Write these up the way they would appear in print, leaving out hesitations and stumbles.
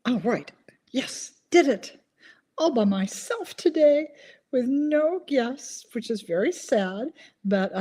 All right. Yes, did it. All by myself today with no guests, which is very sad. But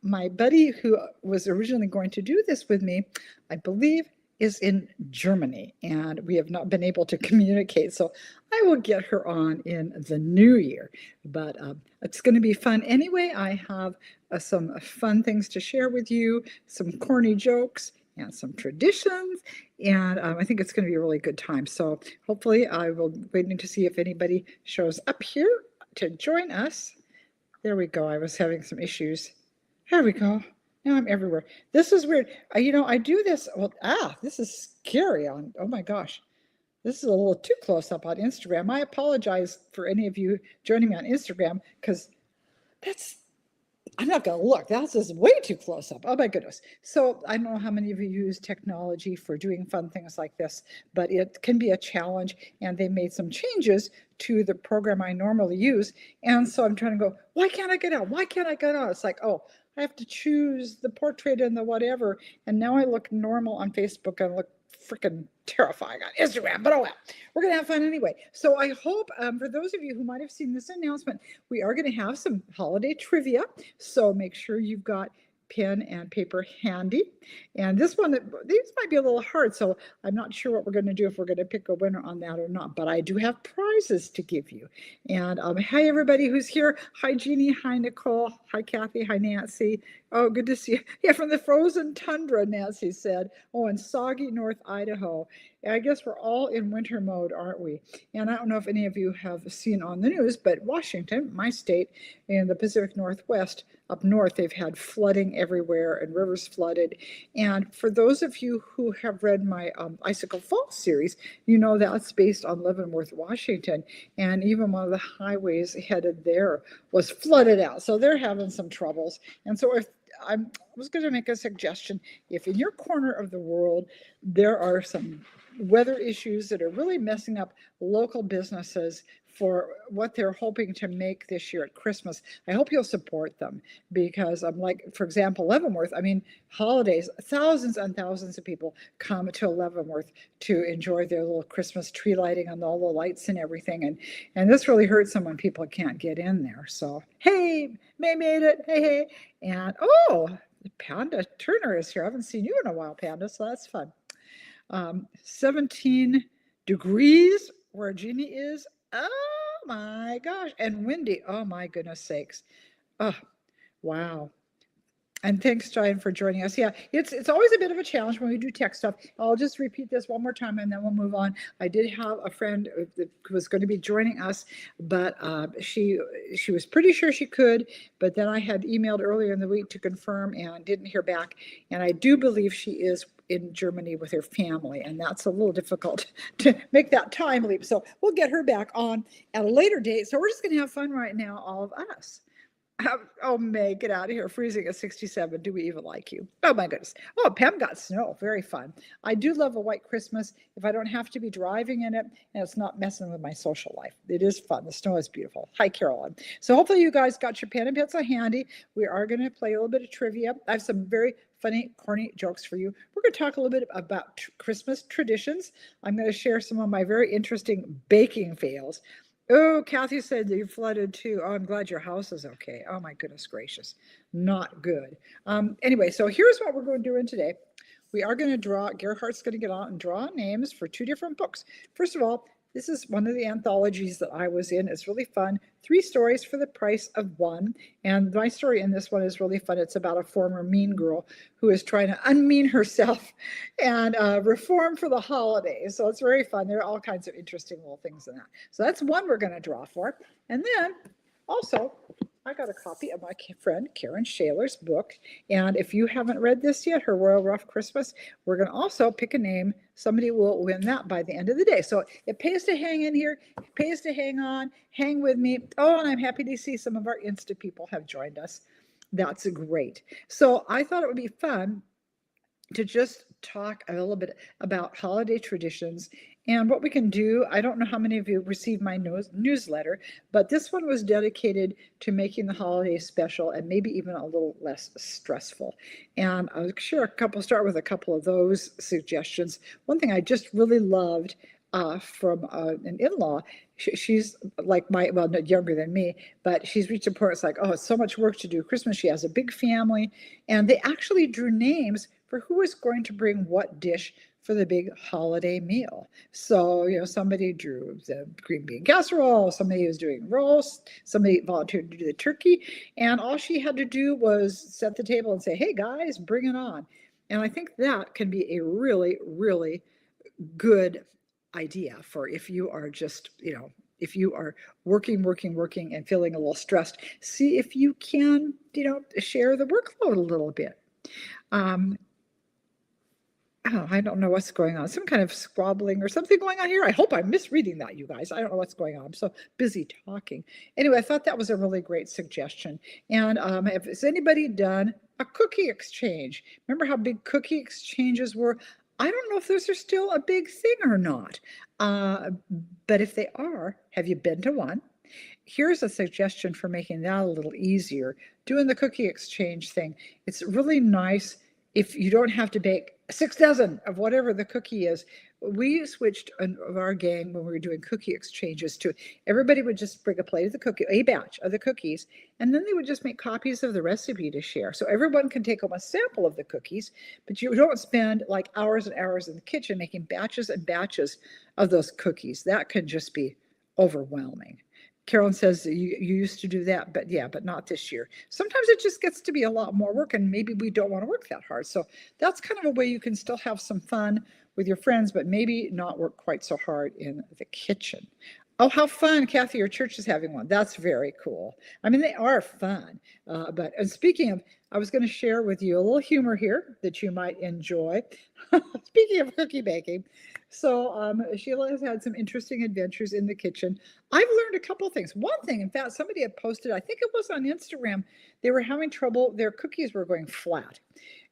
my buddy who was originally going to do this with me, I believe, is in Germany, and we have not been able to communicate. So I will get her on in the new year. But it's going to be fun anyway. I have some fun things to share with you, some corny jokes, and some traditions. And I think it's going to be a really good time. So hopefully I will waiting to see if anybody shows up here to join us. There we go. I was having some issues. There we go. Now I'm everywhere. This is weird. I do this. Well, this is scary on, oh my gosh. This is a little too close up on Instagram. I apologize for any of you joining me on Instagram because that's I'm not going to look. That's just way too close up. Oh my goodness. So I don't know how many of you use technology for doing fun things like this, but it can be a challenge. And they made some changes to the program I normally use. And so I'm trying to go, why can't I get out? Why can't I get out? It's like, oh, I have to choose the portrait and the whatever. And now I look normal on Facebook and look freaking terrifying on Instagram, but oh well, we're gonna have fun anyway. So I hope for those of you who might have seen this announcement, we are gonna have some holiday trivia. So make sure you've got pen and paper handy. And this one, these might be a little hard, so I'm not sure what we're going to do, if we're going to pick a winner on that or not, but I do have prizes to give you. And hi, everybody who's here. Hi, Jeannie. Hi, Nicole. Hi, Kathy. Hi, Nancy. Oh, good to see you. Yeah, from the frozen tundra, Nancy said. Oh, in soggy North Idaho. I guess we're all in winter mode, aren't we? And I don't know if any of you have seen on the news, but Washington, my state, in the Pacific Northwest, up north, they've had flooding everywhere and rivers flooded. And for those of you who have read my Icicle Falls series, you know that's based on Leavenworth, Washington. And even one of the highways headed there was flooded out. So they're having some troubles. And so if I was going to make a suggestion, if in your corner of the world there are some weather issues that are really messing up local businesses for what they're hoping to make this year at Christmas, I hope you'll support them, because I'm like, for example, Leavenworth, I mean, holidays, thousands and thousands of people come to Leavenworth to enjoy their little Christmas tree lighting and all the lights and everything. And this really hurts them when people can't get in there. So, hey, May made it. Hey, hey. And oh, Panda Turner is here. I haven't seen you in a while, Panda, so that's fun. 17 degrees where Jeannie is. Oh my gosh. And windy. Oh my goodness sakes. Oh, wow. And thanks, John, for joining us. Yeah, it's always a bit of a challenge when we do tech stuff. I'll just repeat this one more time and then we'll move on. I did have a friend who was going to be joining us, but she was pretty sure she could, but then I had emailed earlier in the week to confirm and didn't hear back. And I do believe she is in Germany with her family, and that's a little difficult to make that time leap. So we'll get her back on at a later date. So we're just going to have fun right now, all of us. Oh, May, get out of here. Freezing at 67. Do we even like you? Oh, my goodness. Oh, Pam got snow. Very fun. I do love a white Christmas if I don't have to be driving in it and it's not messing with my social life. It is fun. The snow is beautiful. Hi, Carolyn. So hopefully you guys got your pen and pencil handy. We are going to play a little bit of trivia. I have some very funny, corny jokes for you. We're going to talk a little bit about Christmas traditions. I'm going to share some of my very interesting baking fails. Oh, Kathy said that you flooded too. Oh, I'm glad your house is okay. Oh my goodness gracious. Not good. Anyway, so here's what we're going to do in today. We are going to draw, Gerhardt's going to get out and draw names for two different books. First of all, this is one of the anthologies that I was in. It's really fun. 3 stories for the price of 1. And my story in this one is really fun. It's about a former mean girl who is trying to unmean herself and reform for the holidays. So it's very fun. There are all kinds of interesting little things in that. So that's one we're going to draw for. And then also, I got a copy of my friend Karen Shaler's book. And if you haven't read this yet, Her Royal Rough Christmas, we're going to also pick a name. Somebody will win that by the end of the day. So it pays to hang in here. It pays to hang on. Hang with me. Oh, and I'm happy to see some of our Insta people have joined us. That's great. So I thought it would be fun to just talk a little bit about holiday traditions and what we can do. I don't know how many of you received my newsletter, but this one was dedicated to making the holidays special and maybe even a little less stressful. And I'll start with a couple of those suggestions. One thing I just really loved from an in-law. She's like well, not younger than me, but she's reached a point. It's like, oh, it's so much work to do Christmas. She has a big family, and they actually drew names for who is going to bring what dish for the big holiday meal. So, somebody drew the green bean casserole, somebody was doing roast, somebody volunteered to do the turkey, and all she had to do was set the table and say, hey guys, bring it on. And I think that can be a really, really good idea for if you are just, if you are working and feeling a little stressed, see if you can, share the workload a little bit. Oh, I don't know what's going on. Some kind of squabbling or something going on here. I hope I'm misreading that, you guys. I don't know what's going on. I'm so busy talking. Anyway, I thought that was a really great suggestion. And has anybody done a cookie exchange? Remember how big cookie exchanges were? I don't know if those are still a big thing or not. But if they are, have you been to one? Here's a suggestion for making that a little easier. Doing the cookie exchange thing. It's really nice if you don't have to bake 6 dozen of whatever the cookie is. We switched of our gang when we were doing cookie exchanges to everybody would just bring a plate of a batch of the cookies, and then they would just make copies of the recipe to share. So everyone can take home a sample of the cookies, but you don't spend like hours and hours in the kitchen making batches and batches of those cookies. That can just be overwhelming. Carolyn says you used to do that, but not this year. Sometimes it just gets to be a lot more work, and maybe we don't want to work that hard. So that's kind of a way you can still have some fun with your friends, but maybe not work quite so hard in the kitchen. Oh, how fun, Kathy, your church is having one. That's very cool. I mean, they are fun. And speaking of, I was going to share with you a little humor here that you might enjoy. Speaking of cookie baking, so Sheila has had some interesting adventures in the kitchen. I've learned a couple things. One thing, in fact, somebody had posted, I think it was on Instagram, they were having trouble, their cookies were going flat.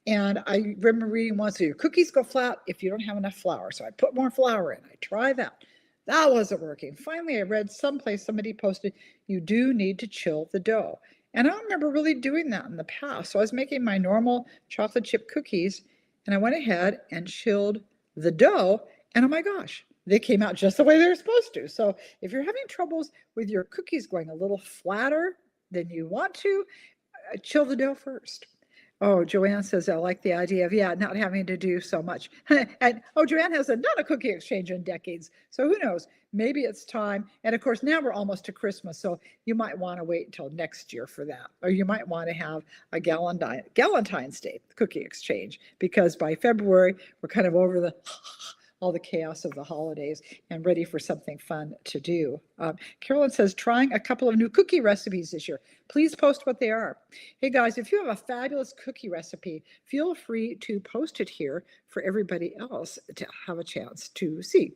And I remember reading once, so your cookies go flat if you don't have enough flour. So I put more flour in. I try that. That wasn't working. Finally, I read someplace somebody posted, you do need to chill the dough. And I don't remember really doing that in the past. So I was making my normal chocolate chip cookies, and I went ahead and chilled the dough. And oh my gosh, they came out just the way they were supposed to. So if you're having troubles with your cookies going a little flatter than you want to, chill the dough first. Oh, Joanne says, I like the idea of, not having to do so much. And Joanne hasn't done a cookie exchange in decades. So who knows? Maybe it's time. And of course, now we're almost to Christmas. So you might want to wait until next year for that. Or you might want to have a Galentine's Day cookie exchange, because by February, we're kind of over all the chaos of the holidays and ready for something fun to do. Carolyn says, trying a couple of new cookie recipes this year. Please post what they are. Hey guys, if you have a fabulous cookie recipe, feel free to post it here for everybody else to have a chance to see.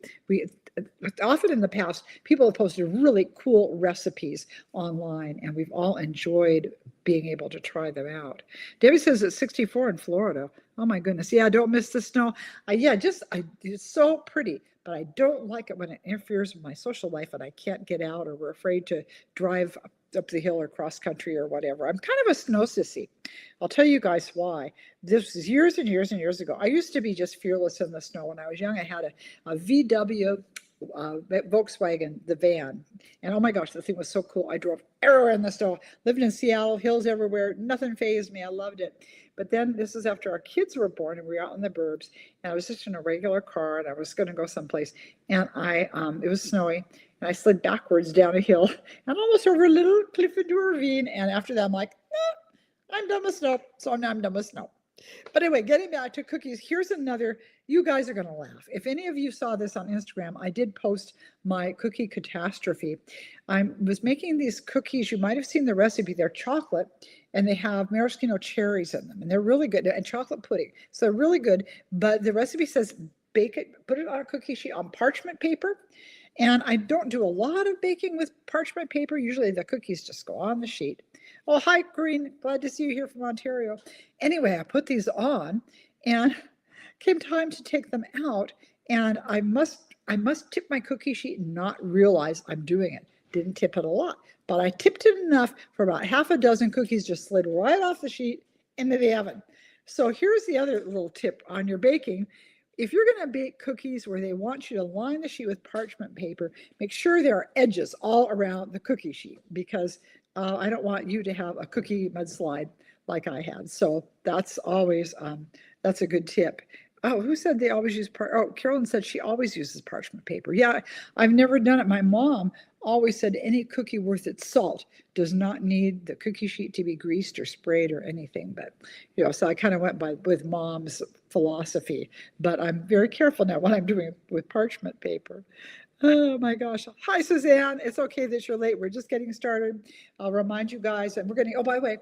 Often in the past, people have posted really cool recipes online, and we've all enjoyed being able to try them out. Debbie says it's 64 in Florida. Oh my goodness. Yeah, don't miss the snow. It's so pretty, but I don't like it when it interferes with my social life and I can't get out, or we're afraid to drive up the hill or cross country or whatever. I'm kind of a snow sissy. I'll tell you guys why. This was years and years and years ago. I used to be just fearless in the snow. When I was young, I had a VW Volkswagen, the van. And oh my gosh, the thing was so cool. I drove everywhere in the snow, lived in Seattle, hills everywhere. Nothing fazed me. I loved it. But then this is after our kids were born and we were out in the burbs, and I was just in a regular car and I was going to go someplace, and it was snowy, and I slid backwards down a hill and almost over a little cliff into a ravine. And after that, I'm like, I'm done with snow. So now I'm done with snow. But anyway, getting back to cookies, here's another, you guys are going to laugh. If any of you saw this on Instagram, I did post my cookie catastrophe. I was making these cookies. You might have seen the recipe. They're chocolate, and they have maraschino cherries in them, and they're really good, and chocolate pudding. So they're really good, but the recipe says bake it, put it on a cookie sheet on parchment paper. And I don't do a lot of baking with parchment paper. Usually the cookies just go on the sheet. Oh, hi, Green. Glad to see you here from Ontario. Anyway, I put these on, and came time to take them out, and I must tip my cookie sheet and not realize I'm doing it. Didn't tip it a lot, but I tipped it enough for about half a dozen cookies just slid right off the sheet into the oven. So here's the other little tip on your baking. if you're going to bake cookies where they want you to line the sheet with parchment paper, make sure there are edges all around the cookie sheet, because I don't want you to have a cookie mudslide like I had. So that's always, that's a good tip. Oh, who said they always use oh, Carolyn said she always uses parchment paper. Yeah, I've never done it. My mom always said any cookie worth its salt does not need the cookie sheet to be greased or sprayed or anything. But, you know, so I kind of went with mom's philosophy, but I'm very careful now when I'm doing it with parchment paper. Oh my gosh. Hi, Suzanne. It's okay that you're late. We're just getting started. I'll remind you guys, and we're going to, oh, by the way,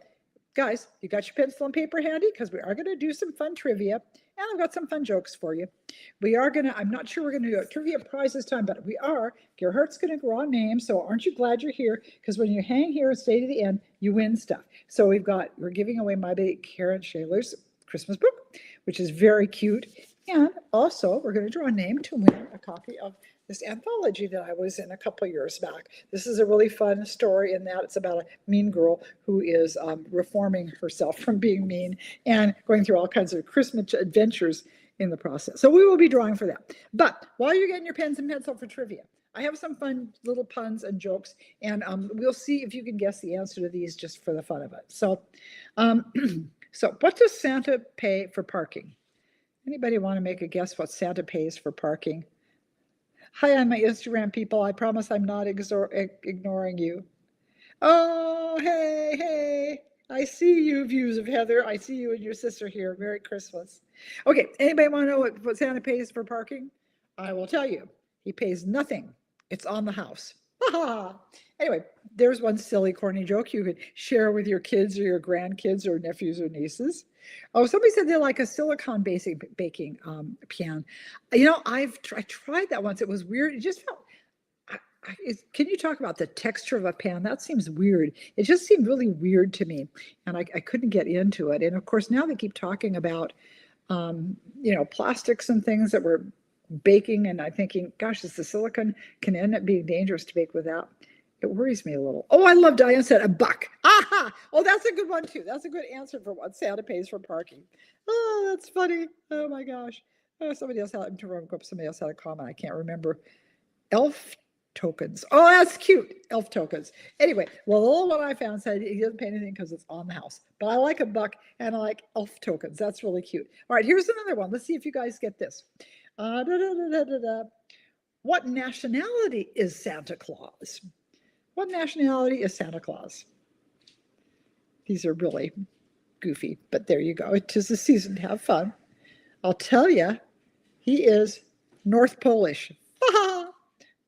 guys, you got your pencil and paper handy? Because we are going to do some fun trivia, and I've got some fun jokes for you. We are going to, I'm not sure we're going to do a trivia prize this time, but we are. Gerhardt's going to draw names, so aren't you glad you're here? Because when you hang here and stay to the end, you win stuff. So we're giving away my baby Karen Shayler's Christmas book, which is very cute. And also, we're going to draw a name to win a copy of this anthology that I was in a couple years back. This is a really fun story in that it's about a mean girl who is reforming herself from being mean and going through all kinds of Christmas adventures in the process. So we will be drawing for that. But while you're getting your pens and pencil for trivia, I have some fun little puns and jokes, and we'll see if you can guess the answer to these just for the fun of it. So, so what does Santa pay for parking? Anybody want to make a guess what Santa pays for parking? Hi on my Instagram people. I promise I'm not ignoring you. Oh, hey, hey. I see you, views of Heather. I see you and your sister here. Merry Christmas. Okay, anybody want to know what Santa pays for parking? I will tell you. He pays nothing. It's on the house. Anyway, there's one silly, corny joke you could share with your kids or your grandkids or nephews or nieces. Oh, somebody said they like a silicone baking pan. You know, I tried that once. It was weird. It just felt. Can you talk about the texture of a pan? That seems weird. It just seemed really weird to me, and I couldn't get into it. And of course, now they keep talking about, you know, plastics and things that we're baking, and I'm thinking, gosh, is the silicone can end up being dangerous to bake without. It worries me a little. Oh, I love Diane said $1. Aha! Oh, that's a good one too. That's a good answer for what Santa pays for parking. Oh, that's funny. Oh my gosh. Oh, somebody else had a comment. I can't remember. Elf tokens. Oh, that's cute. Elf tokens. Anyway, well, the little one I found said he doesn't pay anything because it's on the house. But I like $1 and I like elf tokens. That's really cute. All right, here's another one. Let's see if you guys get this. What nationality is Santa Claus? What nationality is Santa Claus? These are really goofy, but there you go. It is the season to have fun. I'll tell you, he is North Polish.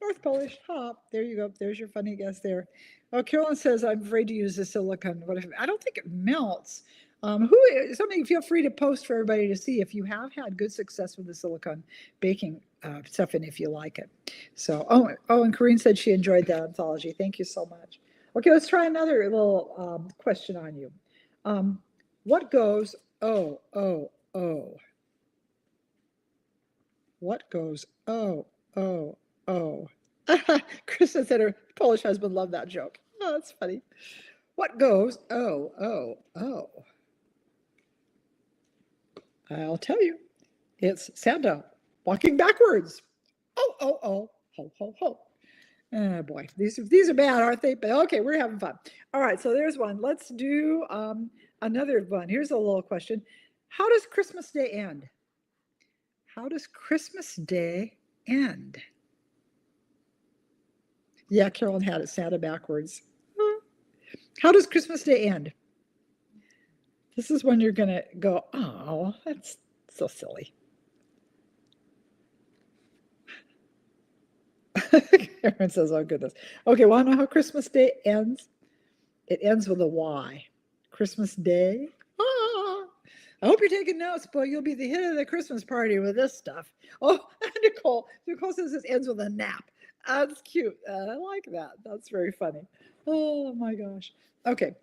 North Polish. There you go. There's your funny guess there. Oh, Carolyn says, I'm afraid to use the silicone. What if I don't think it melts? Something feel free to post for everybody to see if you have had good success with the silicone baking stuff and if you like it. So, and Corinne said she enjoyed that anthology. Thank you so much. Okay, let's try another little question on you. What goes, oh, oh, oh? What goes, oh, oh, oh? Kristen said her Polish husband loved that joke. Oh, that's funny. What goes, oh, oh, oh? I'll tell you. It's Santa walking backwards. Oh, oh, oh, ho, ho, ho. Oh boy, these are bad, aren't they? But okay, we're having fun. All right, so there's one. Let's do another one. Here's a little question. How does Christmas Day end? How does Christmas Day end? Yeah, Carolyn had it Santa backwards. How does Christmas Day end? This is when you're gonna go, oh, that's so silly. Karen says, oh goodness. Okay, want to know how Christmas Day ends? It ends with a Y. Christmas Day. Ah, I hope you're taking notes, boy. You'll be the hit of the Christmas party with this stuff. Oh, Nicole says it ends with a nap. That's cute. I like that. That's very funny. Oh my gosh. Okay,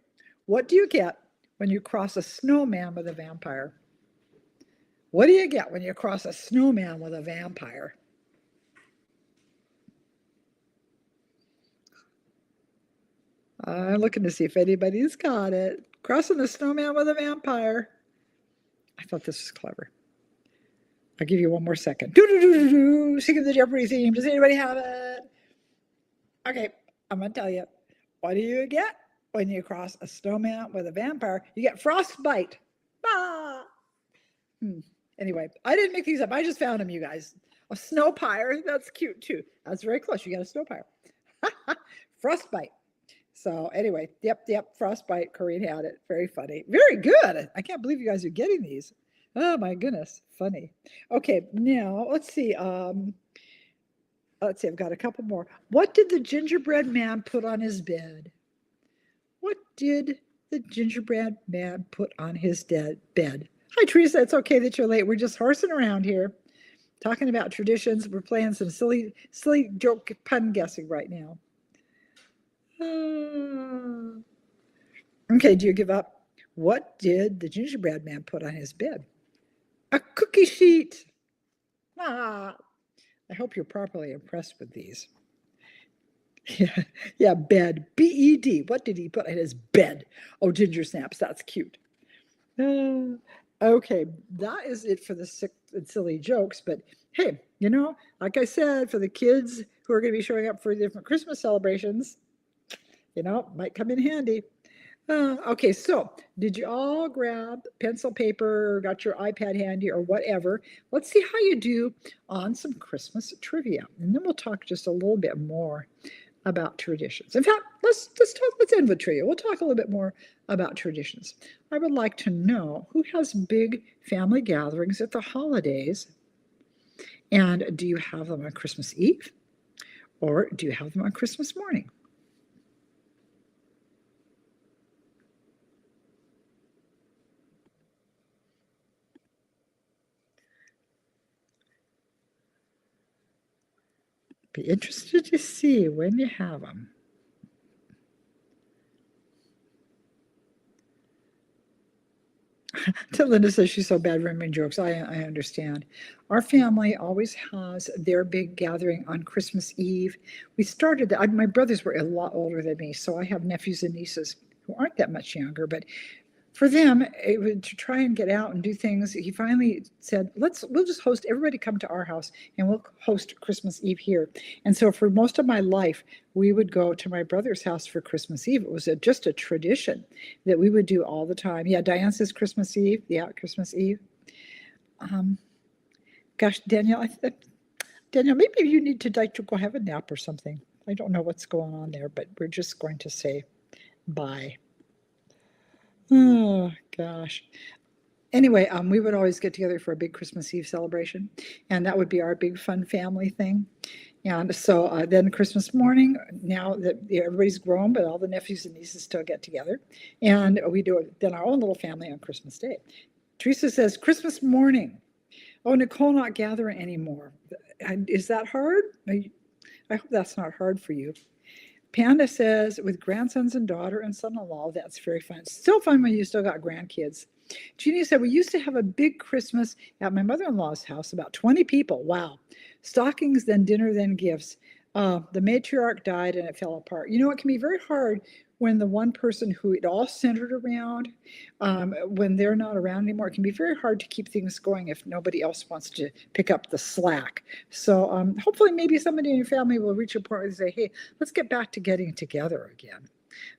what do you get when you cross a snowman with a vampire? What do you get when you cross a snowman with a vampire? I'm looking to see if anybody's got it. Crossing the snowman with a vampire. I thought this was clever. I'll give you one more second. Do-do-do-do-do. Sing the Jeopardy theme. Does anybody have it? Okay, I'm going to tell you. What do you get when you cross a snowman with a vampire? You get frostbite. Ah! Anyway, I didn't make these up. I just found them, you guys. A snow pyre. That's cute, too. That's very close. You got a snow pyre. Frostbite. So anyway, yep, frostbite. Corinne had it. Very funny. Very good. I can't believe you guys are getting these. Oh, my goodness. Funny. Okay, now let's see. I've got a couple more. What did the gingerbread man put on his bed? What did the gingerbread man put on his bed? Hi, Teresa. It's okay that you're late. We're just horsing around here, talking about traditions. We're playing some silly joke pun guessing right now. Okay, do you give up? What did the gingerbread man put on his bed? A cookie sheet. I hope you're properly impressed with these. Yeah, bed. B-E-D. What did he put on his bed? Oh, ginger snaps. That's cute. Okay, that is it for the sick and silly jokes. But hey, like I said, for the kids who are going to be showing up for different Christmas celebrations, might come in handy. Okay, so did you all grab pencil, paper, got your iPad handy or whatever? Let's see how you do on some Christmas trivia. And then we'll talk just a little bit more about traditions. In fact, let's end with trivia. We'll talk a little bit more about traditions. I would like to know who has big family gatherings at the holidays, and do you have them on Christmas Eve or do you have them on Christmas morning? Be interested to see when you have them. Linda says she's so bad remembering jokes. I understand. Our family always has their big gathering on Christmas Eve. We started that. My brothers were a lot older than me, so I have nephews and nieces who aren't that much younger. But for them, to try and get out and do things, he finally said, we'll just host, everybody come to our house and we'll host Christmas Eve here. And so for most of my life, we would go to my brother's house for Christmas Eve. It was just a tradition that we would do all the time. Yeah, Diane says Christmas Eve. Yeah, Christmas Eve. Gosh, Danielle, maybe you need to go have a nap or something. I don't know what's going on there, but we're just going to say bye. Oh, gosh. Anyway, we would always get together for a big Christmas Eve celebration, and that would be our big fun family thing. And so then Christmas morning, now that everybody's grown, but all the nephews and nieces still get together, and we do then our own little family on Christmas Day. Teresa says, Christmas morning. Oh, Nicole not gathering anymore. Is that hard? I hope that's not hard for you. Panda says, with grandsons and daughter and son-in-law, that's very fun. It's still fun when you still got grandkids. Jeannie said, we used to have a big Christmas at my mother-in-law's house, about 20 people. Wow. Stockings, then dinner, then gifts. The matriarch died and it fell apart. It can be very hard when the one person who it all centered around, when they're not around anymore. It can be very hard to keep things going if nobody else wants to pick up the slack. So hopefully maybe somebody in your family will reach a point where they say, hey, let's get back to getting together again.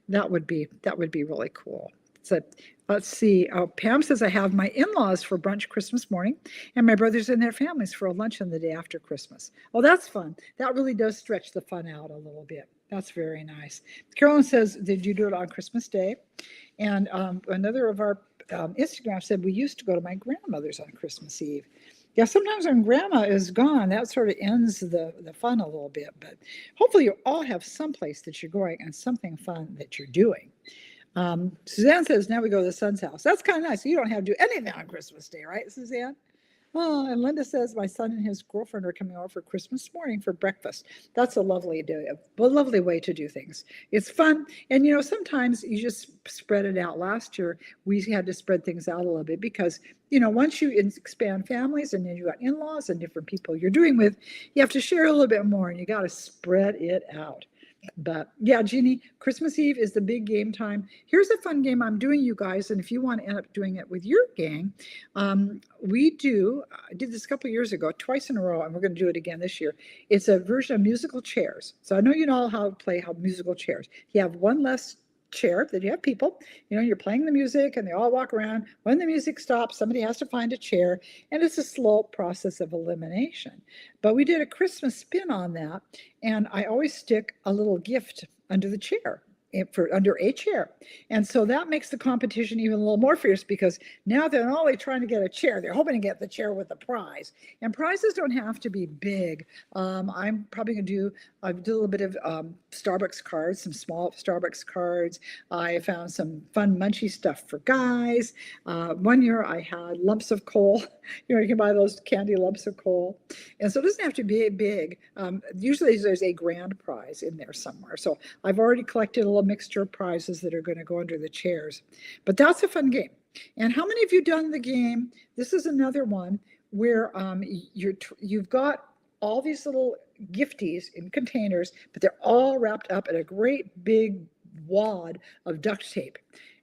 That would be really cool. So let's see. Pam says, I have my in-laws for brunch Christmas morning and my brothers and their families for a luncheon the day after Christmas. Oh, that's fun. That really does stretch the fun out a little bit. That's very nice. Carolyn says, did you do it on Christmas Day? And another of our Instagram said, we used to go to my grandmother's on Christmas Eve. Yeah, sometimes when grandma is gone, that sort of ends the fun a little bit. But hopefully you all have someplace that you're going and something fun that you're doing. Suzanne says, now we go to the son's house. That's kind of nice. You don't have to do anything on Christmas Day, right, Suzanne? Oh, and Linda says, my son and his girlfriend are coming over for Christmas morning for breakfast. That's a lovely day, a lovely way to do things. It's fun. And, sometimes you just spread it out. Last year, we had to spread things out a little bit because, once you expand families and then you got in-laws and different people you're doing with, you have to share a little bit more and you got to spread it out. But yeah, Jeannie, Christmas Eve is the big game time. Here's a fun game I'm doing, you guys, and if you want to end up doing it with your gang, I did this a couple years ago, twice in a row, and we're going to do it again this year. It's a version of musical chairs. So I know you know how to play how musical chairs. You have one less chair that you have people, you're playing the music and they all walk around. When the music stops, somebody has to find a chair, and it's a slow process of elimination. But we did a Christmas spin on that, and I always stick a little gift under the chair, under a chair. And so that makes the competition even a little more fierce, because now they're not only trying to get a chair, they're hoping to get the chair with a prize. And prizes don't have to be big. I'm probably going to do a little bit of Starbucks cards, some small Starbucks cards. I found some fun munchy stuff for guys. One year I had lumps of coal. You can buy those candy lumps of coal. And so it doesn't have to be big. Usually there's a grand prize in there somewhere. So I've already collected a little mixture of prizes that are going to go under the chairs. But that's a fun game. And how many of you done the game? This is another one where you've got all these little gifties in containers, but they're all wrapped up in a great big wad of duct tape.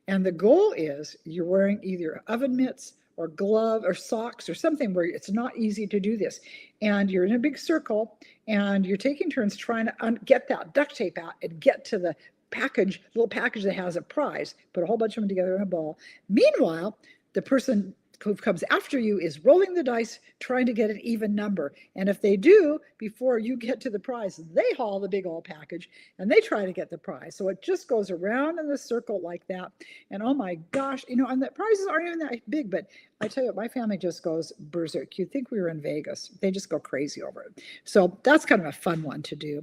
And the goal is you're wearing either oven mitts or glove or socks or something where it's not easy to do this. And you're in a big circle and you're taking turns trying to get that duct tape out and get to the little package that has a prize, put a whole bunch of them together in a ball. Meanwhile, the person who comes after you is rolling the dice, trying to get an even number. And if they do, before you get to the prize, they haul the big old package and they try to get the prize. So it just goes around in the circle like that. And oh my gosh, and the prizes aren't even that big, but I tell you what, my family just goes berserk. You'd think we were in Vegas. They just go crazy over it. So that's kind of a fun one to do.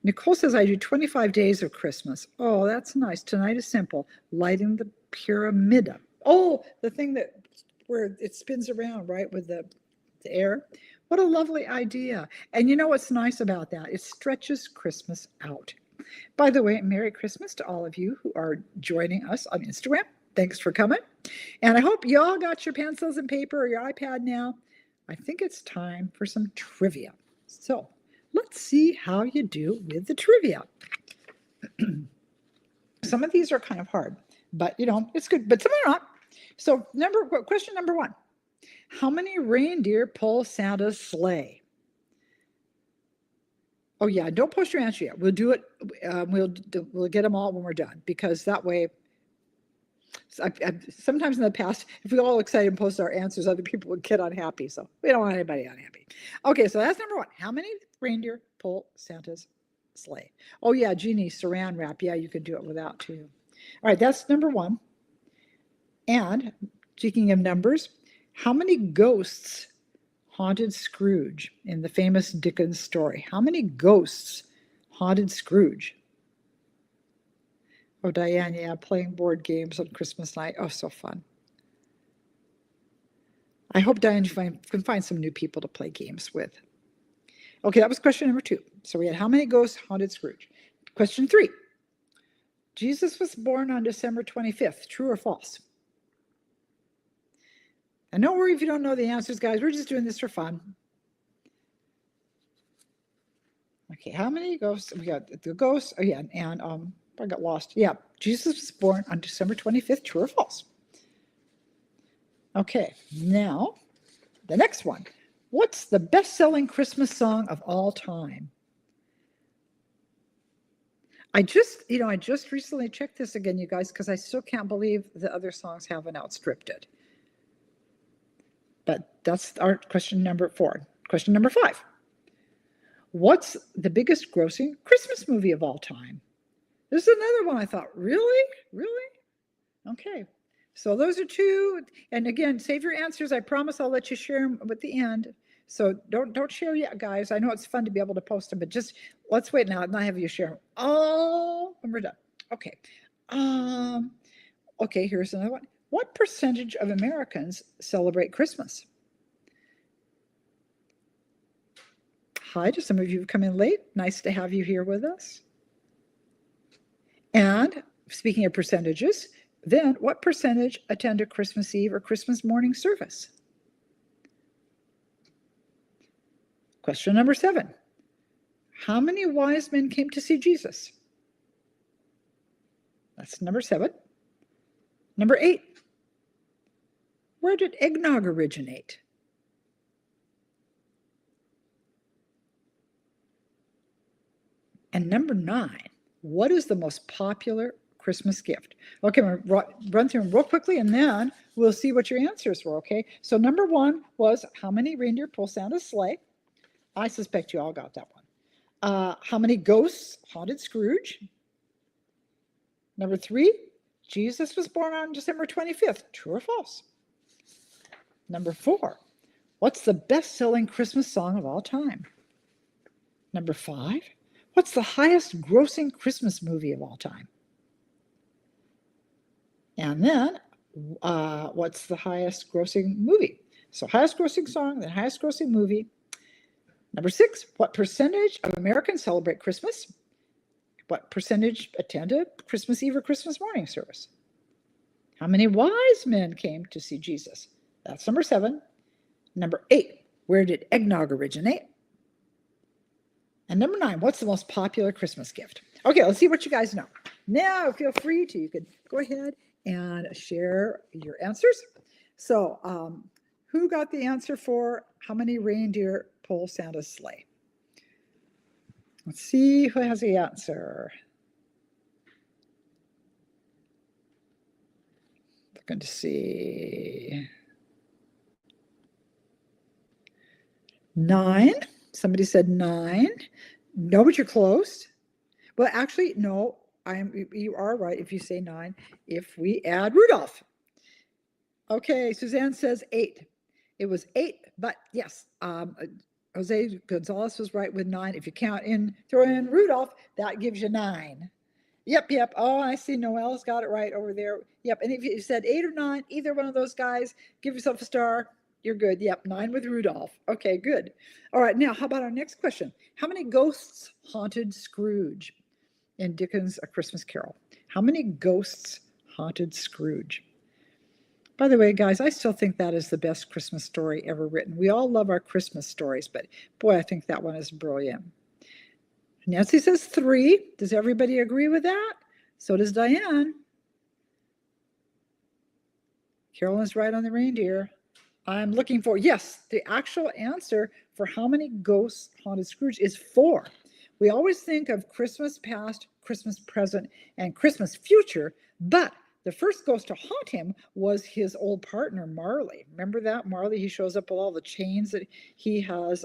Nicole says, I do 25 days of Christmas. Oh, that's nice. Tonight is simple. Lighting the pyramid. Oh, the thing where it spins around, right, with the air. What a lovely idea. And you know what's nice about that? It stretches Christmas out. By the way, Merry Christmas to all of you who are joining us on Instagram. Thanks for coming. And I hope you all got your pencils and paper or your iPad now. I think it's time for some trivia. So let's see how you do with the trivia. Some of these are kind of hard, but it's good, but some are not. So question number 1, how many reindeer pull Santa's sleigh? Oh yeah, don't post your answer yet. We'll do it. We'll get them all when we're done, because that way, sometimes in the past, if we all excited and post our answers, other people would get unhappy. So we don't want anybody unhappy. Okay, so that's number 1. How many reindeer pull Santa's sleigh? Oh yeah, Jeannie, saran wrap. Yeah, you could do it without too. All right, that's number 1. And speaking of numbers, how many ghosts haunted Scrooge in the famous Dickens story? How many ghosts haunted Scrooge? Oh, Diane, yeah, playing board games on Christmas night. Oh, so fun. I hope, Diane, you can find some new people to play games with. Okay, that was question number 2. So we had how many ghosts haunted Scrooge? Question 3. Jesus was born on December 25th. True or false? And don't worry if you don't know the answers, guys. We're just doing this for fun. Okay, how many ghosts? We got the ghosts. Oh, yeah, and I got lost. Yeah, Jesus was born on December 25th. True or false? Okay, now the next one. What's the best-selling Christmas song of all time? I just recently checked this again, you guys, because I still can't believe the other songs haven't outstripped it. But that's our question number 4. Question number 5. What's the biggest grossing Christmas movie of all time? This is another one I thought, really? Really? Okay. So those are 2. And again, save your answers. I promise I'll let you share them at the end. So don't share yet, guys. I know it's fun to be able to post them, but just let's wait now and I have you share them all when we're done. Okay. Okay, here's another one. What percentage of Americans celebrate Christmas? Hi to some of you who've come in late. Nice to have you here with us. And speaking of percentages, then what percentage attend a Christmas Eve or Christmas morning service? Question number 7. How many wise men came to see Jesus? That's number 7. Number 8. Where did eggnog originate? And number 9. What is the most popular Christmas gift? Okay, I'm going to run through them real quickly, and then we'll see what your answers were, okay? So number 1 was, how many reindeer pull Santa's sleigh? I suspect you all got that one. How many ghosts haunted Scrooge? Number 3, Jesus was born on December 25th. True or false? Number 4, what's the best-selling Christmas song of all time? Number 5, what's the highest grossing Christmas movie of all time? And then, what's the highest grossing movie? So highest grossing song, then highest grossing movie. Number 6, what percentage of Americans celebrate Christmas? What percentage attended Christmas Eve or Christmas morning service? How many wise men came to see Jesus? That's number 7. Number 8, where did eggnog originate? And number 9, what's the most popular Christmas gift? Okay, let's see what you guys know. Now, feel free to, you can go ahead and share your answers. So, who got the answer for how many reindeer pull Santa's sleigh? Let's see who has the answer. Looking to see. 9. Somebody said 9. No, but you're close. Well, actually, no, you are right if you say 9. If we add Rudolph. Okay, Suzanne says 8. It was 8, but yes, Jose Gonzalez was right with 9. If you throw in Rudolph, that gives you 9. Yep. Oh, I see Noelle's got it right over there. Yep, and if you said 8 or 9, either one of those guys, give yourself a star. You're good. Yep, 9 with Rudolph. Okay, good. All right, now how about our next question? How many ghosts haunted Scrooge in Dickens' A Christmas Carol? How many ghosts haunted Scrooge? By the way, guys, I still think that is the best Christmas story ever written. We all love our Christmas stories, but boy, I think that one is brilliant. Nancy says 3. Does everybody agree with that? So does Diane. Carolyn's right on the reindeer. I'm looking for, yes, the actual answer for how many ghosts haunted Scrooge is 4. We always think of Christmas past, Christmas present, and Christmas future, but the first ghost to haunt him was his old partner, Marley. Remember that? Marley, he shows up with all the chains that he has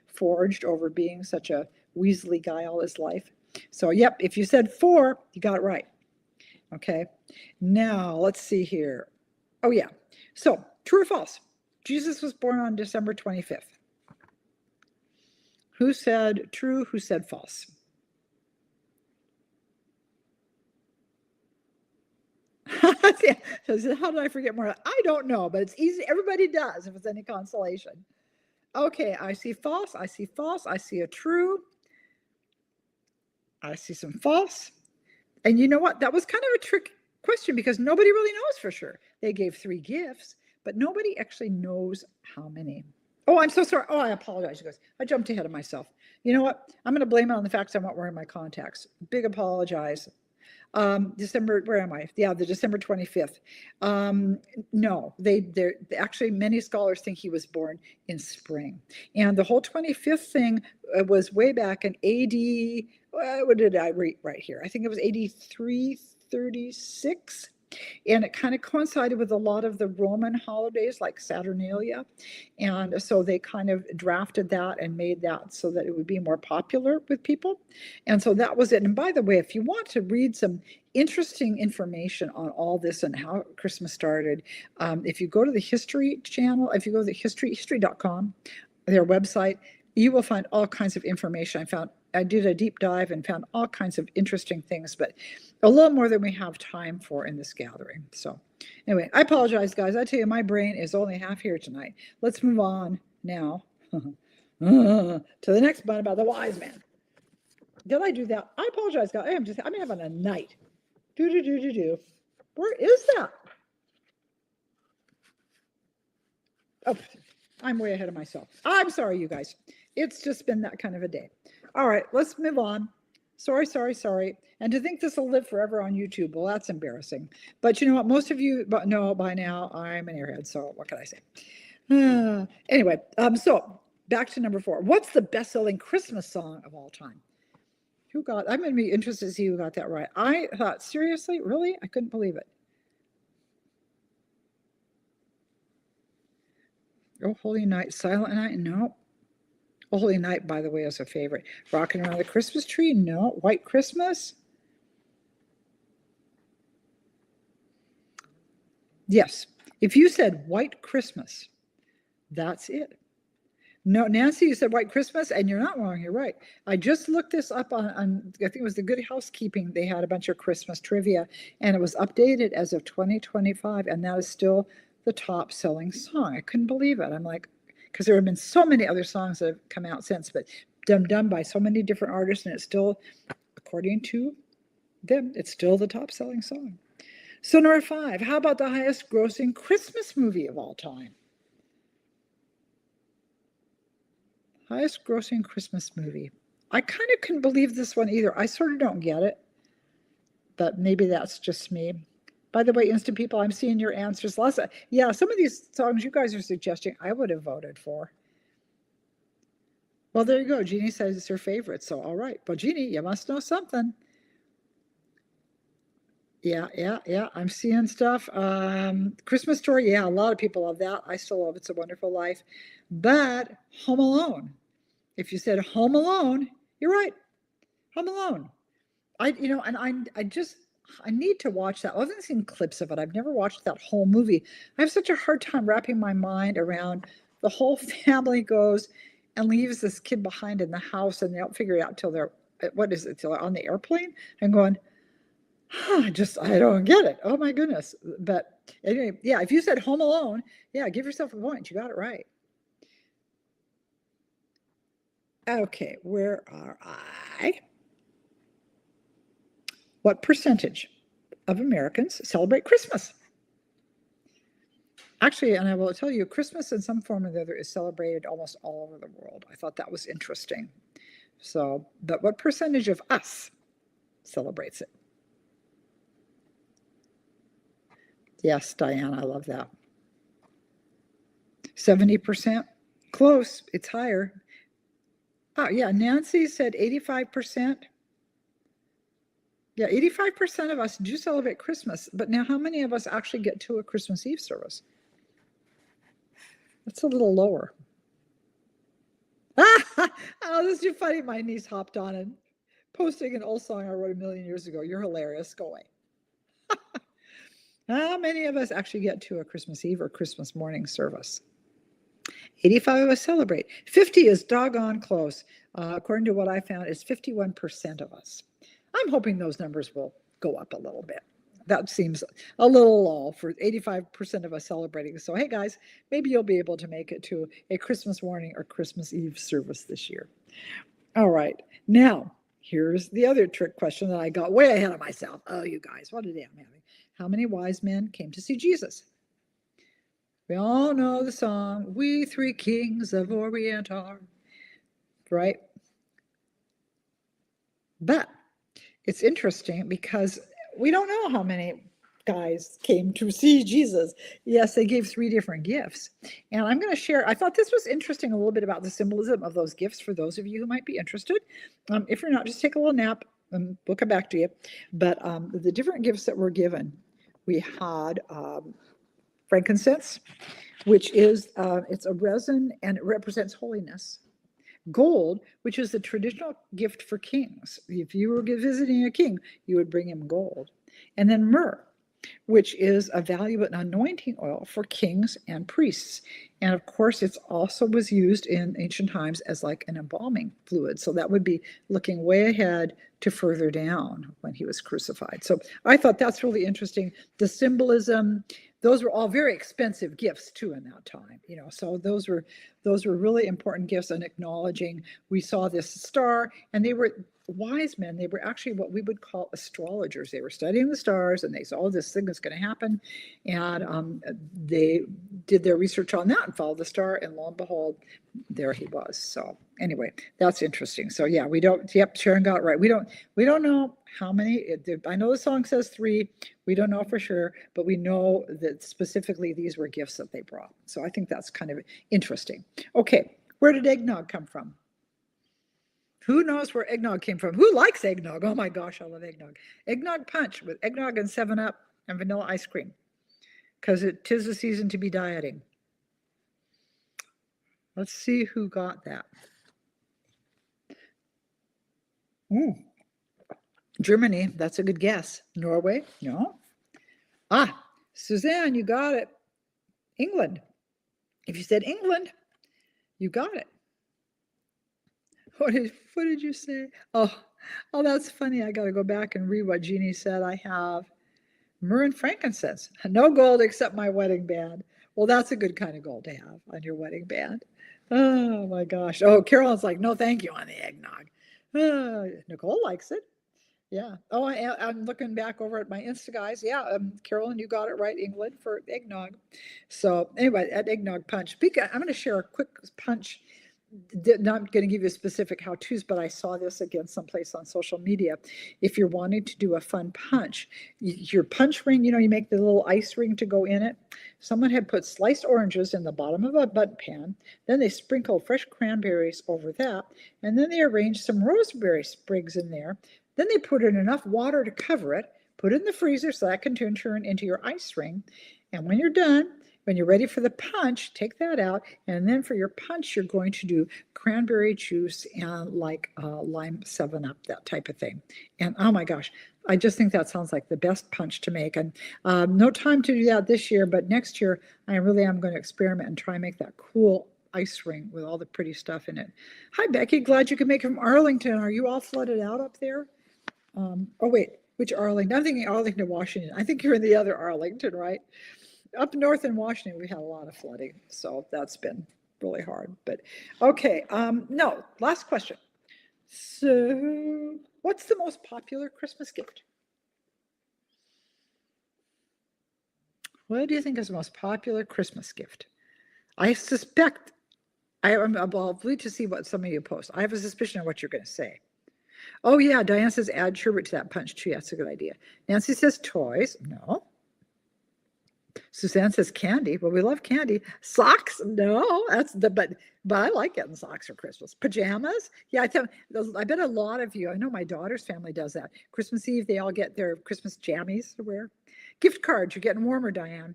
forged over being such a Weasley guy all his life. So, yep, if you said 4, you got it right. Okay, now let's see here. Oh, yeah. So, true or false? Jesus was born on December 25th. Who said true? Who said false? How did I forget more? I don't know, but it's easy. Everybody does, if it's any consolation. Okay, I see false. I see false. I see a true. I see some false. And you know what? That was kind of a trick question because nobody really knows for sure. They gave 3 gifts, but nobody actually knows how many. Oh, I'm so sorry. Oh, I apologize, you guys. I jumped ahead of myself. You know what? I'm going to blame it on the fact I'm not wearing my contacts. Big apologize. December, where am I? Yeah, the December 25th. No, they're actually, many scholars think he was born in spring. And the whole 25th thing was way back in AD, what did I read right here? I think it was AD 336. And it kind of coincided with a lot of the Roman holidays like Saturnalia. And so they kind of drafted that and made that so that it would be more popular with people. And so that was it. And by the way, if you want to read some interesting information on all this and how Christmas started, if you go to the History channel, if you go to the history.com, their website, you will find all kinds of information. I did a deep dive and found all kinds of interesting things, but a little more than we have time for in this gathering. So anyway, I apologize, guys. I tell you, my brain is only half here tonight. Let's move on now to the next one about the wise man. Did I do that? I apologize, guys. I'm having a night. Where is that? Oh, I'm way ahead of myself. I'm sorry, you guys. It's just been that kind of a day. All right, let's move on. Sorry, sorry, sorry. And to think this will live forever on YouTube, well, that's embarrassing. But you know what? Most of you know by now I'm an airhead, so what can I say? Anyway, so back to number 4. What's the best-selling Christmas song of all time? I'm going to be interested to see who got that right. I thought, seriously? Really? I couldn't believe it. Oh, Holy Night, Silent Night? No. Oh, Holy Night, by the way, is a favorite. Rocking Around the Christmas Tree? No. White Christmas? Yes. If you said White Christmas, that's it. No, Nancy, you said White Christmas, and you're not wrong. You're right. I just looked this up on I think it was the Good Housekeeping. They had a bunch of Christmas trivia, and it was updated as of 2025, and that is still the top selling song. I couldn't believe it. I'm like, because there have been so many other songs that have come out since, but done by so many different artists, and it's still, according to them, it's still the top selling song. So number 5, how about the highest grossing Christmas movie of all time? Highest grossing Christmas movie. I kind of couldn't believe this one either. I sort of don't get it, but maybe that's just me. By the way, Instant People, I'm seeing your answers. Yeah, some of these songs you guys are suggesting I would have voted for. Well, there you go. Jeannie says it's her favorite. So, all right. Well, Jeannie, you must know something. Yeah. I'm seeing stuff. Christmas Story. Yeah, a lot of people love that. I still love It's a Wonderful Life. But Home Alone. If you said Home Alone, you're right. Home Alone. I need to watch that. I haven't seen clips of it. I've never watched that whole movie. I have such a hard time wrapping my mind around the whole family goes and leaves this kid behind in the house, and they don't figure it out till they're on the airplane. I'm going, I don't get it. Oh my goodness. But anyway, yeah, if you said Home Alone, yeah, give yourself a point. You got it right. Okay, where are I? What percentage of Americans celebrate Christmas? Actually, and I will tell you, Christmas in some form or the other is celebrated almost all over the world. I thought that was interesting. So, but what percentage of us celebrates it? Yes, Diane, I love that. 70%? Close, it's higher. Oh, yeah, Nancy said 85%. Yeah, 85% of us do celebrate Christmas, but now how many of us actually get to a Christmas Eve service? That's a little lower. Oh, this is too funny. My niece hopped on and posting an old song I wrote a million years ago. You're hilarious. Go away. How many of us actually get to a Christmas Eve or Christmas morning service? 85 of us celebrate. 50 is doggone close. According to what I found, it's 51% of us. I'm hoping those numbers will go up a little bit. That seems a little low for 85% of us celebrating. So, hey guys, maybe you'll be able to make it to a Christmas morning or Christmas Eve service this year. All right. Now, here's the other trick question that I got way ahead of myself. Oh, you guys, what a day I'm having. How many wise men came to see Jesus? We all know the song, "We Three Kings of Orient Are," right? But it's interesting because we don't know how many guys came to see Jesus. Yes, they gave 3 different gifts. And I'm going to share, I thought this was interesting, a little bit about the symbolism of those gifts for those of you who might be interested. If you're not, just take a little nap and we'll come back to you. But the different gifts that were given, we had frankincense, which is, it's a resin and it represents holiness. Gold, which is the traditional gift for kings. If you were visiting a king, you would bring him gold. And then myrrh, which is a valuable anointing oil for kings and priests. And of course, it also was used in ancient times as like an embalming fluid. So that would be looking way ahead to further down when he was crucified. So I thought that's really interesting. The symbolism, those were all very expensive gifts too in that time, so those were really important gifts and acknowledging we saw this star, and they were wise men. They were actually what we would call astrologers. They were studying the stars and they saw, oh, this thing is going to happen. And they did their research on that and followed the star. And lo and behold, there he was. So anyway, that's interesting. So yeah, we don't, yep, Sharon got it right. We don't know how many. I know the song says 3. We don't know for sure, but we know that specifically these were gifts that they brought. So I think that's kind of interesting. Okay, where did eggnog come from? Who knows where eggnog came from? Who likes eggnog? Oh my gosh, I love eggnog. Eggnog punch with eggnog and 7-Up and vanilla ice cream, because it tis the season to be dieting. Let's see who got that. Germany, that's a good guess. Norway, no. Suzanne, you got it. England. If you said England, you got it. What did you say? Oh, that's funny. I got to go back and read what Jeannie said. I have myrrh and frankincense. No gold except my wedding band. Well, that's a good kind of gold to have on your wedding band. Oh my gosh. Oh, Carolyn's like, no, thank you on the eggnog. Nicole likes it. Yeah. Oh, I'm looking back over at my Insta guys. Yeah, Carolyn, you got it right. England for eggnog. So anyway, at eggnog punch. I'm going to share a quick punch. Not going to give you specific how-tos, but I saw this again someplace on social media. If you're wanting to do a fun punch, your punch ring, you make the little ice ring to go in it. Someone had put sliced oranges in the bottom of a bud pan. Then they sprinkled fresh cranberries over that. And then they arranged some rosemary sprigs in there. Then they put in enough water to cover it, put it in the freezer so that can turn into your ice ring. And when you're done, when you're ready for the punch, take that out. And then for your punch, you're going to do cranberry juice and like lime 7-Up, that type of thing. And oh my gosh, I just think that sounds like the best punch to make. And no time to do that this year, but next year I really am going to experiment and try and make that cool ice ring with all the pretty stuff in it. Hi, Becky. Glad you could make it from Arlington. Are you all flooded out up there? Oh, wait, which Arlington? I'm thinking Arlington, Washington. I think you're in the other Arlington, right? Up north in Washington, we had a lot of flooding, so that's been really hard. But okay, no, last question. So, what's the most popular Christmas gift? What do you think is the most popular Christmas gift? I suspect, I'll wait to see what some of you post. I have a suspicion of what you're going to say. Oh yeah, Diane says add sherbet to that punch too. That's a good idea. Nancy says toys. No. Suzanne says candy. Well, we love candy. Socks? No, but I like getting socks for Christmas. Pajamas? Yeah, I bet a lot of you, I know my daughter's family does that. Christmas Eve, they all get their Christmas jammies to wear. Gift cards, you're getting warmer, Diane.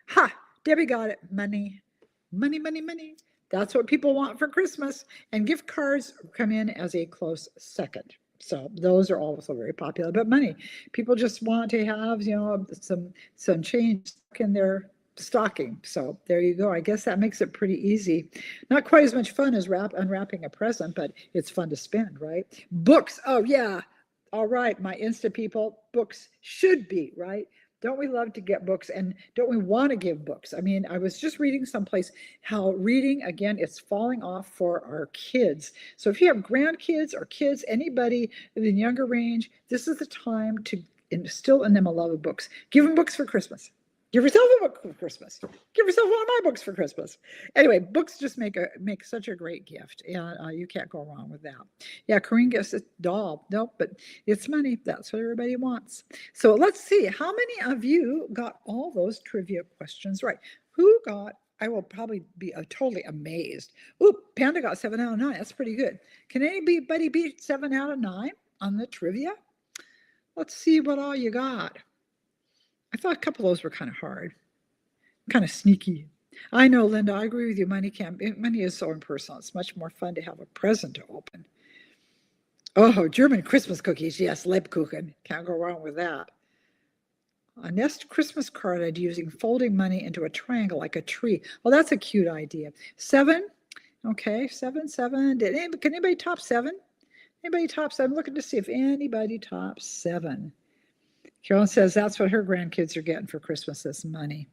Ha, Debbie got it. Money. Money, money, money. That's what people want for Christmas. And gift cards come in as a close second. So those are also very popular. But money, people just want to have, some change in their stocking. So there you go. I guess that makes it pretty easy. Not quite as much fun as unwrapping a present, but it's fun to spend, right? Books. Oh yeah. All right, my Insta people, books should be, right? Don't we love to get books, and don't we want to give books? I mean, I was just reading someplace how reading, again, it's falling off for our kids. So if you have grandkids or kids, anybody in the younger range, this is the time to instill in them a love of books. Give them books for Christmas. Give yourself a book for Christmas. Give yourself one of my books for Christmas. Anyway, books just make such a great gift, and you can't go wrong with that. Yeah, Corinne gets a doll. Nope, but it's money. That's what everybody wants. So let's see. How many of you got all those trivia questions right? Who got? I will probably be totally amazed. Ooh, Panda got 7 out of 9. That's pretty good. Can anybody beat 7 out of 9 on the trivia? Let's see what all you got. I thought a couple of those were kind of hard, kind of sneaky. I know, Linda, I agree with you. Money is so impersonal. It's much more fun to have a present to open. Oh, German Christmas cookies. Yes, Lebkuchen. Can't go wrong with that. A nest Christmas card I'd using folding money into a triangle like a tree. Well, that's a cute idea. 7. Okay, 7. Can anybody top 7? Anybody top 7? I'm looking to see if anybody tops 7. Carolyn says that's what her grandkids are getting for Christmas, is money.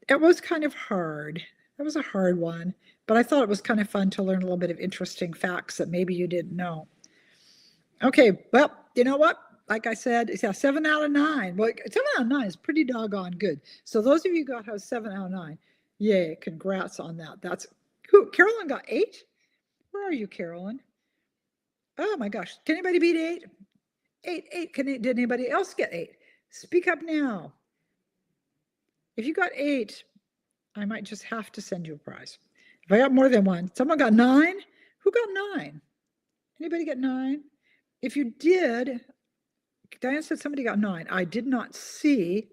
It was kind of hard. It was a hard one, but I thought it was kind of fun to learn a little bit of interesting facts that maybe you didn't know. Okay, well, you know what? Like I said, it's a 7 out of 9. Well, 7 out of 9 is pretty doggone good. So those of you who got a 7 out of 9, yay, congrats on that. That's who Carolyn got 8? Where are you, Carolyn? Oh my gosh. Can anybody beat 8? 8, 8. Did anybody else get 8? Speak up now. If you got 8, I might just have to send you a prize. If I got more than one, someone got 9? Who got 9? Anybody get 9? If you did, Diane said somebody got 9. I did not see.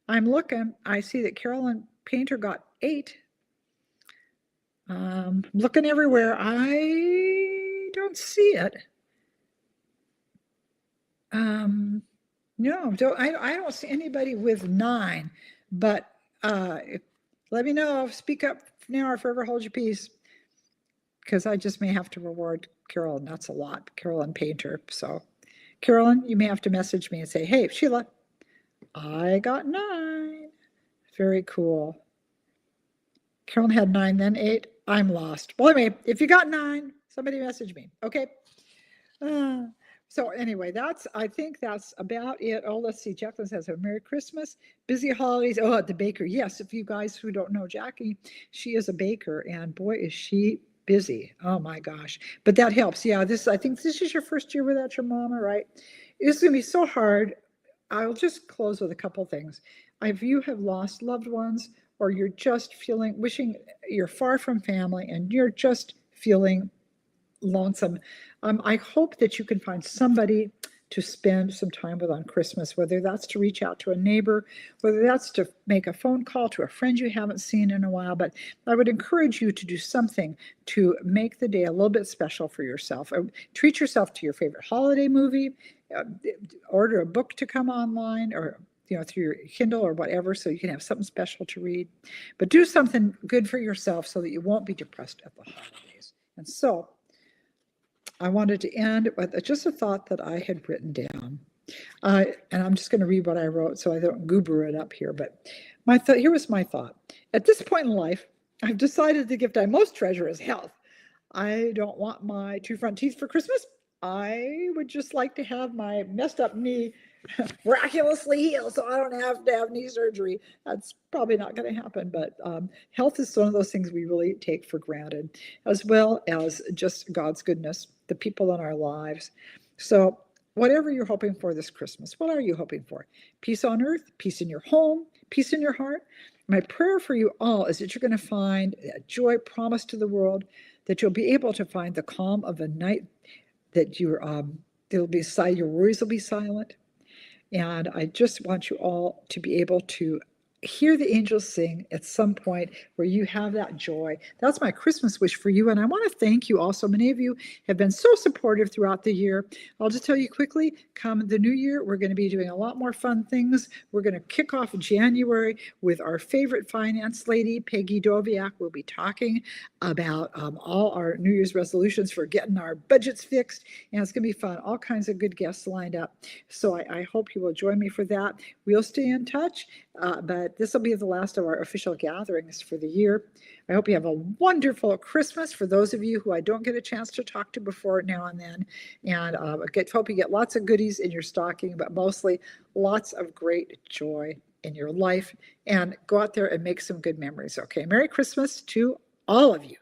I'm looking. I see that Carolyn Painter got 8. Looking everywhere. I don't see it. No, I don't see anybody with 9. But let me know. Speak up now or forever hold your peace. Because I just may have to reward Carolyn. That's a lot. Carolyn Painter. So, Carolyn, you may have to message me and say, hey, Sheila, I got 9. Very cool. Carolyn had 9, then 8. I'm lost. Well, anyway, if you got 9, somebody message me. Okay. So anyway, I think that's about it. Oh, let's see. Jacqueline says, a Merry Christmas, busy holidays. Oh, at the baker. Yes, if you guys who don't know Jackie, she is a baker, and boy, is she busy. Oh my gosh. But that helps. Yeah, I think this is your first year without your mama, right? It's going to be so hard. I'll just close with a couple things. If you have lost loved ones, or you're just wishing you're far from family and you're just feeling lonesome, I hope that you can find somebody to spend some time with on Christmas, whether that's to reach out to a neighbor, whether that's to make a phone call to a friend you haven't seen in a while. But I would encourage you to do something to make the day a little bit special for yourself. Treat yourself to your favorite holiday movie, order a book to come online, or through your Kindle or whatever, so you can have something special to read. But do something good for yourself so that you won't be depressed at the holidays. And so I wanted to end with just a thought that I had written down. And I'm just going to read what I wrote so I don't goober it up here. But here was my thought. At this point in life, I've decided the gift I most treasure is health. I don't want my 2 front teeth for Christmas. I would just like to have my messed up knee miraculously heal so I don't have to have knee surgery. That's probably not going to happen, but health is one of those things we really take for granted, as well as just God's goodness, the people in our lives. So whatever you're hoping for this Christmas, what are you hoping for? Peace on earth, peace in your home, peace in your heart. My prayer for you all is that you're going to find a joy promised to the world, that you'll be able to find the calm of a night, that your worries will be silent. And I just want you all to be able to hear the angels sing at some point where you have that joy. That's my Christmas wish for you. And I want to thank you also. Many of you have been so supportive throughout the year. I'll just tell you quickly, come the new year, we're going to be doing a lot more fun things. We're going to kick off January with our favorite finance lady, Peggy Doviak. We'll be talking about all our New Year's resolutions for getting our budgets fixed. And it's going to be fun. All kinds of good guests lined up. So I hope you will join me for that. We'll stay in touch. But this will be the last of our official gatherings for the year. I hope you have a wonderful Christmas for those of you who I don't get a chance to talk to before now and then. And hope you get lots of goodies in your stocking, but mostly lots of great joy in your life. And go out there and make some good memories. Okay, Merry Christmas to all of you.